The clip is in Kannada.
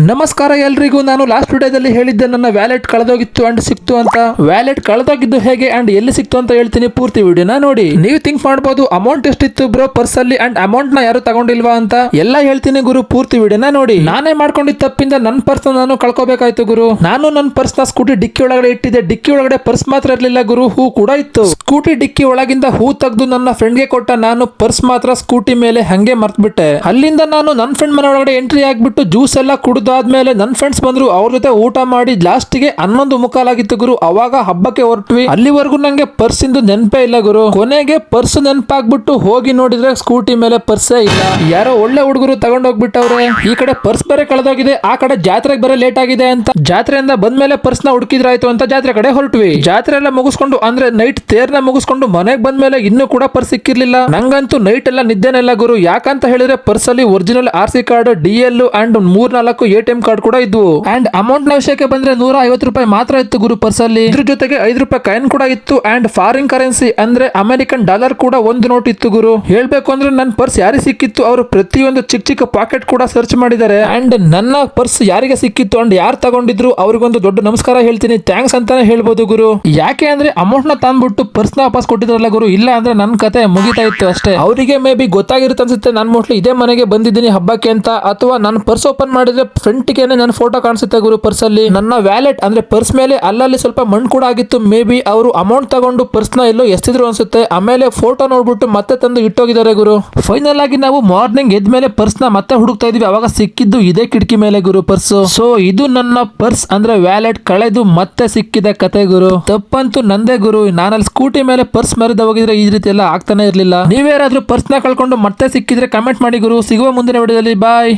ನಮಸ್ಕಾರ ಎಲ್ರಿಗೂ. ನಾನು ಲಾಸ್ಟ್ ವಿಡಿಯೋದಲ್ಲಿ ಹೇಳಿದ್ದೆ ನನ್ನ ವ್ಯಾಲೆಟ್ ಕಳೆದೋಗಿತ್ತು ಅಂಡ್ ಸಿಕ್ತು ಅಂತ. ವ್ಯಾಲೆಟ್ ಕಳೆದೋಗಿದ್ದು ಹೇಗೆ ಅಂಡ್ ಎಲ್ಲಿ ಸಿಕ್ತು ಅಂತ ಹೇಳ್ತೀನಿ, ಪೂರ್ತಿ ವಿಡಿಯೋನ ನೋಡಿ. ನೀವು ಥಿಂಕ್ ಮಾಡಬಹುದು ಅಮೌಂಟ್ ಎಷ್ಟಿತ್ತು ಬ್ರೋ ಪರ್ಸ್ ಅಲ್ಲಿ ಅಂಡ್ ಅಮೌಂಟ್ ನ ಯಾರು ತಗೊಂಡಿಲ್ವಾ ಅಂತ. ಎಲ್ಲ ಹೇಳ್ತೀನಿ ಗುರು, ಪೂರ್ತಿ ವಿಡಿಯೋನ ನೋಡಿ. ನಾನೇ ಮಾಡ್ಕೊಂಡಿದ್ದ ತಪ್ಪಿಂದ ನನ್ನ ಪರ್ಸ್ ನಾನು ಕಳ್ಕೋಬೇಕಾಯ್ತು ಗುರು. ನಾನು ನನ್ನ ಪರ್ಸ್ ನ ಸ್ಕೂಟಿ ಡಿಕ್ಕಿ ಒಳಗಡೆ ಇಟ್ಟಿದ್ದೆ. ಡಿಕ್ಕಿ ಒಳಗಡೆ ಪರ್ಸ್ ಮಾತ್ರ ಇರಲಿಲ್ಲ ಗುರು, ಹೂ ಕೂಡ ಇತ್ತು. ಸ್ಕೂಟಿ ಡಿಕ್ಕಿ ಒಳಗಿಂದ ಹೂ ತೆಗೆದು ನನ್ನ ಫ್ರೆಂಡ್ಗೆ ಕೊಟ್ಟ ನಾನು. ಪರ್ಸ್ ಮಾತ್ರ ಸ್ಕೂಟಿ ಮೇಲೆ ಹಂಗೆ ಮರ್ತ್ಬಿಟ್ಟೆ. ಅಲ್ಲಿಂದ ನಾನು ನನ್ನ ಫ್ರೆಂಡ್ ಮನೆ ಒಳಗಡೆ ಎಂಟ್ರಿ ಆಗ್ಬಿಟ್ಟು ಜ್ಯೂಸ್ ಎಲ್ಲ ಕುಡಿದಾದ್ಮೇಲೆ ನನ್ನ ಫ್ರೆಂಡ್ಸ್ ಬಂದ್ರು, ಅವ್ರ ಜೊತೆ ಊಟ ಮಾಡಿ ಲಾಸ್ಟ್ಗೆ 11:15 ಗುರು. ಅವಾಗ ಹಬ್ಬಕ್ಕೆ ಹೊರಟ್ವಿ. ಅಲ್ಲಿವರೆಗೂ ನಂಗೆ ಪರ್ಸ್ ಇಂದು ನೆನಪೇ ಇಲ್ಲ ಗುರು. ಕೊನೆಗೆ ಪರ್ಸ್ ನೆನಪಾಗ್ಬಿಟ್ಟು ಹೋಗಿ ನೋಡಿದ್ರೆ ಸ್ಕೂಟಿ ಮೇಲೆ ಪರ್ಸೇ ಇಲ್ಲ. ಯಾರೋ ಒಳ್ಳೆ ಹುಡುಗರು ತಗೊಂಡೋಗ್ಬಿಟ್ಟವ್ರೆ. ಈ ಕಡೆ ಪರ್ಸ್ ಬೇರೆ ಕಳೆದೋಗಿದೆ, ಆ ಕಡೆ ಜಾತ್ರೆಗೆ ಬೇರೆ ಲೇಟ್ ಆಗಿದೆ ಅಂತ ಜಾತ್ರೆಯಿಂದ ಬಂದ್ಮೇಲೆ ಪರ್ಸ್ ನ ಹುಡುಕಿದ್ರಾಯ್ತು ಅಂತ ಜಾತ್ರೆ ಕಡೆ ಹೊರಟ್ವಿ. ಜಾತ್ರೆ ಎಲ್ಲ ಮುಗಿಸ್ಕೊಂಡು ಅಂದ್ರೆ ನೈಟ್ ತೇರ್ನ ಮುಗಿಸ್ಕೊಂಡು ಮನೆಗೆ ಬಂದ್ಮೇಲೆ ಇನ್ನೂ ಕೂಡ ಪರ್ಸ್ ಸಿಕ್ಕಿರ್ಲಿಲ್ಲ. ನಂಗಂತೂ ನೈಟ್ ಎಲ್ಲ ನಿದ್ದೆನೆಲ್ಲ ಗುರು. ಯಾಕಂತ ಹೇಳಿದ್ರೆ ಪರ್ಸ್ ಅಲ್ಲಿ original RC card, DL and 3-4 ATM card ಕೂಡ ಇದ್ವು. ಅಂಡ್ ಅಮೌಂಟ್ ನ ವಿಷಯಕ್ಕೆ ಬಂದ್ರೆ 150 ರೂಪಾಯಿ ಮಾತ್ರ ಇತ್ತು ಗುರು ಪರ್ಸ್ ಅಲ್ಲಿ. ಇದ್ರ ಜೊತೆಗೆ 5 ರೂಪಾಯಿ ಕಾಯಿನ್ ಕೂಡ ಇತ್ತು. ಅಂಡ್ ಫಾರಿನ್ ಕರೆನ್ಸಿ ಅಂದ್ರೆ ಅಮೆರಿಕನ್ ಡಾಲರ್ ಕೂಡ ಒಂದು ನೋಟ್ ಇತ್ತು ಗುರು. ಹೇಳ್ಬೇಕು ಅಂದ್ರೆ ನನ್ನ ಪರ್ಸ್ ಯಾರಿಗೆ ಸಿಕ್ಕಿತ್ತು ಅವರು ಪ್ರತಿಯೊಂದು ಚಿಕ್ಕ ಚಿಕ್ಕ ಪಾಕೆಟ್ ಕೂಡ ಸರ್ಚ್ ಮಾಡಿದ್ದಾರೆ. ಅಂಡ್ ನನ್ನ ಪರ್ಸ್ ಯಾರಿಗೆ ಸಿಕ್ಕಿತ್ತು ಅಂಡ್ ಯಾರು ತಗೊಂಡಿದ್ರು ಅವ್ರಿಗೊಂದು ದೊಡ್ಡ ನಮಸ್ಕಾರ ಹೇಳ್ತೀನಿ, ಥ್ಯಾಂಕ್ಸ್ ಅಂತಾನೆ ಹೇಳ್ಬೋದು ಗುರು. ಯಾಕೆ ಅಂದ್ರೆ ಅಮೌಂಟ್ ನ ತಂದ್ಬಿಟ್ಟು ಪರ್ಸ್ ನ ವಾಪಸ್ ಕೊಟ್ಟಿದ್ರಲ್ಲ ಗುರು, ಇಲ್ಲ ಅಂದ್ರೆ ನನ್ನ ಕತೆ ಮುಗಿತಾ ಇತ್ತು ಅಷ್ಟೇ. ಅವರಿಗೆ ಮೇ ಬಿ ಗೊತ್ತಾಗಿರುತ್ತೆ ಅನ್ಸುತ್ತೆ ನಾನು ಮೋಸ್ಟ್ಲಿ ಇದೇ ಮನೆಗೆ ಬಂದಿದ್ದೀನಿ ಹಬ್ಬಕ್ಕೆ ಅಂತ, ಅಥವಾ ನನ್ನ ಪರ್ಸ್ ಓಪನ್ ಮಾಡಿದ್ರೆ ಫ್ರಂಟ್ ಗೆ ನನ್ನ ಫೋಟೋ ಕಾಣಿಸುತ್ತೆ ಗುರು ಪರ್ಸ್ ಅಲ್ಲಿ. ನನ್ನ ವ್ಯಾಲೆಟ್ ಅಂದ್ರೆ ಪರ್ಸ್ ಮೇಲೆ ಅಲ್ಲಲ್ಲಿ ಸ್ವಲ್ಪ ಮಣ್ಣು ಕೂಡ ಆಗಿತ್ತು. ಮೇ ಬಿ ಅವರು ಅಮೌಂಟ್ ತಗೊಂಡು ಪರ್ಸ್ ನ ಎಲ್ಲೋ ಎಸ್ತಿದ್ರು ಅನ್ಸುತ್ತೆ. ಆಮೇಲೆ ಫೋಟೋ ನೋಡ್ಬಿಟ್ಟು ಮತ್ತೆ ತಂದು ಇಟ್ಟೋಗಿದ್ದಾರೆ ಗುರು. ಫೈನಲ್ ಆಗಿ ನಾವು ಮಾರ್ನಿಂಗ್ ಎದ್ಮೇಲೆ ಪರ್ಸ್ ನ ಮತ್ತೆ ಹುಡುಕ್ತಾ ಇದೀವಿ. ಅವಾಗ ಸಿಕ್ಕಿದ್ದು ಇದೇ ಕಿಟಕಿ ಮೇಲೆ ಗುರು ಪರ್ಸ್. ಸೊ ಇದು ನನ್ನ ಪರ್ಸ್ ಅಂದ್ರೆ ವ್ಯಾಲೆಟ್ ಕಳೆದು ಮತ್ತೆ ಸಿಕ್ಕಿದ ಕತೆ ಗುರು. ತಪ್ಪಂತೂ ನಂದೇ ಗುರು. ನಾನಲ್ಲಿ ಸ್ಕೂಟಿ ಮೇಲೆ ಪರ್ಸ್ ಮರೆದು ಹೋಗಿದ್ರೆ ಈ ರೀತಿ ಎಲ್ಲ ಆಗ್ತಾನೆ ಇರ್ಲಿಲ್ಲ. ನೀವೇನಾದ್ರೂ ಪರ್ಸ್ ನ ಕಳ್ಕೊಂಡು ಮತ್ತೆ ಸಿಕ್ಕಿದ್ರೆ ಕಮೆಂಟ್ ಮಾಡಿ ಗುರು. ಸಿಗುವ ಮುಂದಿನ ವಿಡಿಯೋದಲ್ಲಿ. ಬಾಯ್.